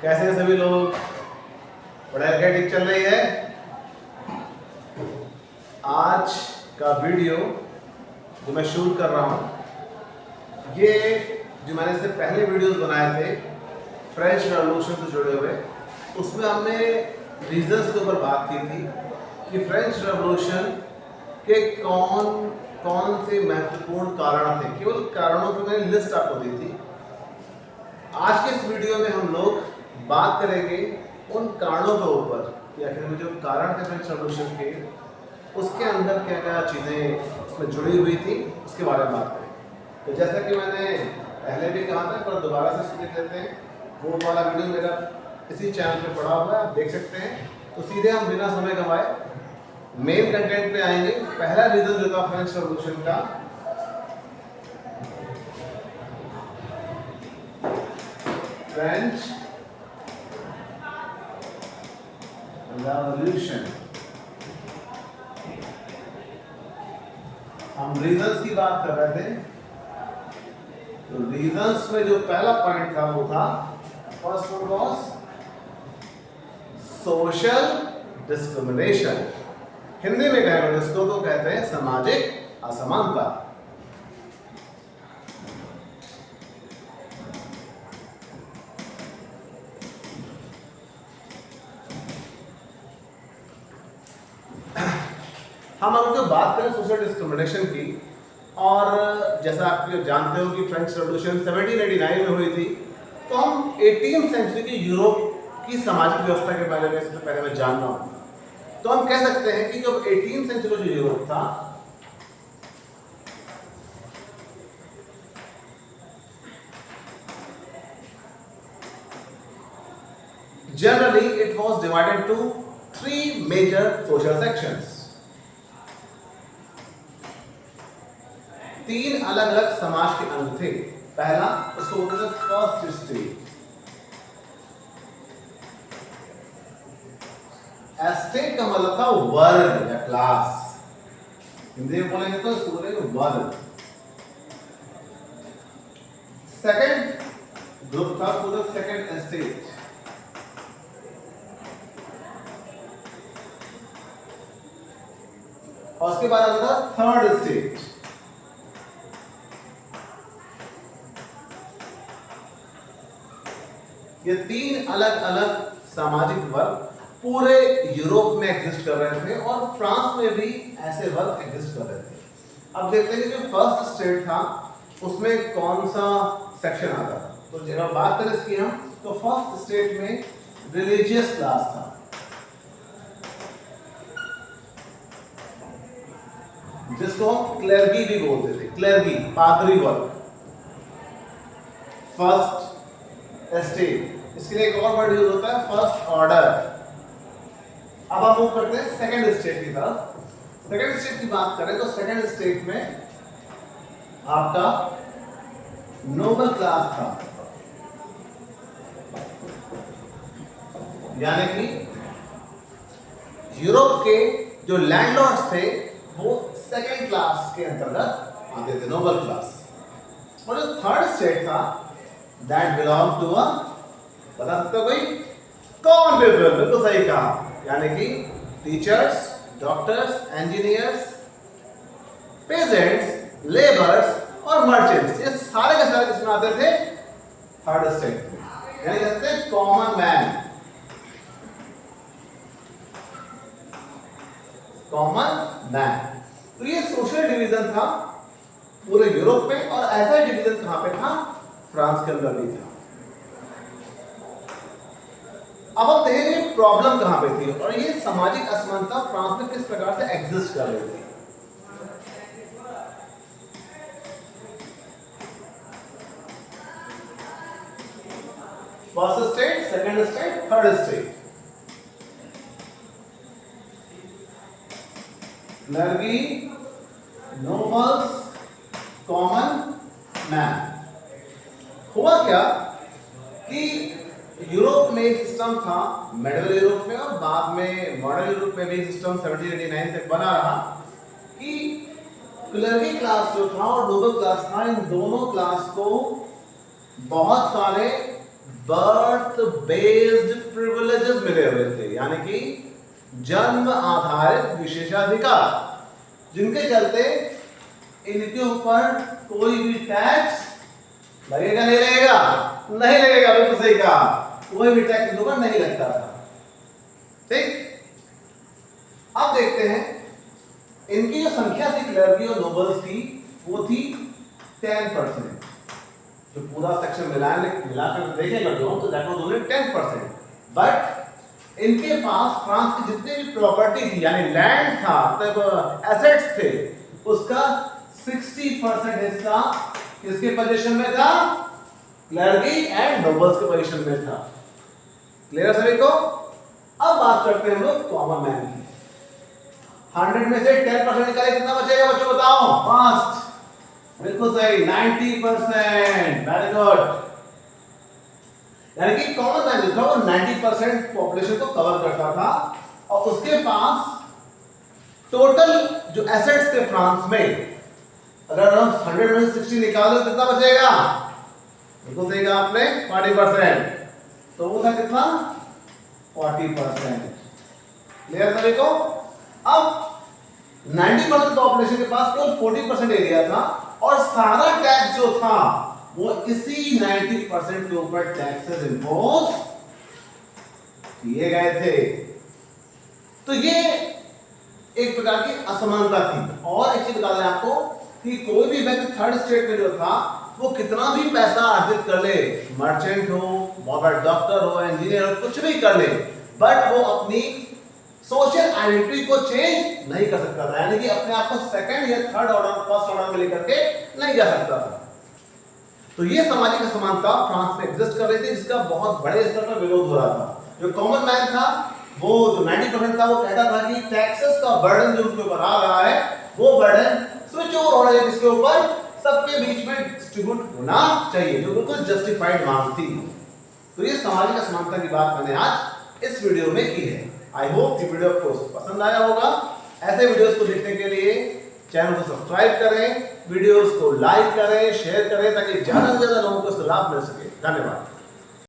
कैसे हैं सभी लोग? पढ़ाई लिखाई ठीक चल रही है? आज का वीडियो जो मैं शूट कर रहा हूँ, ये जो मैंने इससे पहले वीडियोस बनाए थे फ्रेंच रेवोल्यूशन से जुड़े हुए, उसमें हमने रीजंस के ऊपर बात की थी कि फ्रेंच रेवोल्यूशन के कौन कौन से महत्वपूर्ण कारण थे। केवल कारणों की मैंने लिस्ट आपको दी थी। आज के इस वीडियो में हम लोग बात करेंगे उन कारणों के ऊपर कि आखिर में जो कारण थे फ्रेंच रेवोल्यूशन के, उसके अंदर क्या क्या चीज़ें उसमें जुड़ी हुई थी, उसके बारे में बात करेंगे। तो जैसा कि मैंने पहले भी कहा था, पर दोबारा से सुन लेते हैं, वो वाला वीडियो मेरा इसी चैनल पे पड़ा हुआ है, आप देख सकते हैं। तो सीधे हम बिना समय गंवाए मेन कंटेंट पे आएंगे। पहला रीजन जो था फ्रेंच रेवोल्यूशन का, फ्रेंच रेवोल्यूशन। हम रीजंस की बात कर रहे थे, तो रीजंस में जो पहला पॉइंट था वो था, first one was social discrimination. Hindi में कहेंगे इसको तो कहते हैं सामाजिक असमानता। हम अगर बात करें सोशल डिस्क्रिमिनेशन की, और जैसा आप जानते हो कि फ्रेंच रेवोल्यूशन 1789 में हुई थी, तो हम 18वीं सेंचुरी की यूरोप की सामाजिक व्यवस्था के बारे में सबसे पहले मैं जानना हूँ। तो हम कह सकते हैं कि जब 18वीं सेंचुरी जो यूरोप था, generally it was divided to 3 major social sections। 3 अलग अलग समाज के अंग थे। पहला उसको बोलते थे फर्स्ट स्टेट। एस्टेट का मतलब था वर्ग या क्लास, हिंदी में बोलेंगे तो इसको बोलेंगे वर्ग। सेकंड ग्रुप था वो सेकंड एस्टेट। और उसके बाद आता था थर्ड स्टेट। ये 3 अलग अलग सामाजिक वर्ग पूरे यूरोप में एग्जिस्ट कर रहे थे, और फ्रांस में भी ऐसे वर्ग एग्जिस्ट कर रहे थे। अब देखते हैं कि जो फर्स्ट स्टेट था उसमें कौन सा सेक्शन आता था। तो जब बात करें इसकी हम, तो फर्स्ट स्टेट में रिलीजियस क्लास था, जिसको हम क्लेर्गी भी बोलते थे, क्लेर्गी पादरी वर्ग। फर्स्ट स्टेट, इसके लिए एक और वर्ड यूज होता है फर्स्ट ऑर्डर। अब हम मूव करते हैं सेकंड स्टेट की तरफ। सेकंड स्टेट की बात करें तो सेकंड स्टेट में आपका नोबल क्लास था, यानी कि यूरोप के जो लैंडलॉर्ड्स थे वो सेकंड क्लास के अंतर्गत आते थे, नोबल क्लास। और जो थर्ड स्टेट था, दैट बिलोंग टू अ, बता सकते हो कोई? Common people. बिल्कुल सही कहा, यानी कि teachers, doctors, engineers, peasants, labours और मर्चेंट्स, ये सारे के सारे किसमें आते थे? थर्ड स्टेट में, यानी कहते हैं कॉमन मैन, कॉमन मैन। तो ये सोशल डिवीजन था पूरे यूरोप में, और ऐसा डिवीजन कहां पे था? फ्रांस के अंदर भी था। अब हम देखेंगे प्रॉब्लम कहां पे थी, और ये सामाजिक असमानता फ्रांस में किस प्रकार से एग्जिस्ट कर रही थी। First state, second state, third state. Clergy, nobles, common man. हुआ क्या कि यूरोप में एक सिस्टम था, मिडिल यूरोप में और बाद में मॉडर्न यूरोप में भी सिस्टम 1789 तक बना रहा, कि क्लर्गी क्लास जो था और नोबल क्लास था, इन दोनों क्लास को बहुत सारे बर्थ बेस्ड प्रिविलेजेस मिले हुए थे, यानी कि जन्म आधारित विशेषाधिकार, जिनके चलते इनके ऊपर कोई भी टैक्स लगेगा नहीं लगेगा? नहीं लगेगा, बिल्कुल सही कहा, कोई भी टैक्स इनके ऊपर नहीं लगता था। ठीक, अब देखते हैं इनकी जो संख्या थी क्लर्की और नोबल्स की, वो थी 10%। जो पूरा सेक्शन मिलाकर देखेंगे तो दैट वाज ओनली 10%। बट इनके पास फ्रांस की जितनी भी प्रॉपर्टी थी, यानी लैंड था, एसेट्स थे, उसका 60% हिस्सा किसके पोजीशन में था? क्लर्की एंड नोबल्स के पोजीशन में था। क्लियर सभी को? अब बात करते हैं हम लोग कॉमन मैन की। 100 में से 10% निकाले कितना बचेगा बच्चों, बताओ फास्ट? बिल्कुल सही, 90%। Very good. यानी कि कॉमन मैन जो था वो 90% पॉपुलेशन को कवर करता था, और उसके पास टोटल जो एसेट्स थे फ्रांस में, अगर हम 100 में 60 निकालो कितना बचेगा? बिल्कुल सही कहा आपने, 40%। तो वो था कितना? 40%। क्लियर सभी को? अब 90% पॉपुलेशन के पास केवल 40% एरिया था, और सारा टैक्स जो था वो इसी 90% के ऊपर टैक्सेस इंपोज किए गए थे। तो ये एक प्रकार की असमानता थी। और एक चीज बता दें आपको कि कोई भी व्यक्ति थर्ड स्टेट में जो था, वो कितना भी पैसा अर्जित कर ले, मर्चेंट हो, बहुत बड़ा डॉक्टर हो, इंजीनियर हो, कुछ भी कर ले, बट वो अपनी सोशल आइडेंटिटी को चेंज नहीं कर सकता था, यानी कि अपने आप को सेकंड या थर्ड ऑर्डर, फर्स्ट ऑर्डर में लेकर के नहीं जा सकता था। तो ये सामाजिक असमानता फ्रांस में एग्जिस्ट कर रही थी, जिसका बहुत बड़े स्तर पर विरोध हो रहा था। जो कॉमन मैन था, वो जो 90% था, वो कहता था कि टैक्सेस का बर्डन जो उनके ऊपर आ रहा है, वो बर्डन स्विच ओवर होना चाहिए, जिसके ऊपर सबके बीच में डिस्ट्रीब्यूट होना चाहिए, जो बिल्कुल जस्टिफाइड मांग थी। तो ये सामाजिक असमानता की बात मैंने आज इस वीडियो में की है। आई होप ये वीडियो आपको पसंद आया होगा। ऐसे वीडियोस को देखने के लिए चैनल को सब्सक्राइब करें, वीडियोस को लाइक करें, शेयर करें, ताकि ज्यादा से ज्यादा लोगों को इसका लाभ मिल सके। धन्यवाद।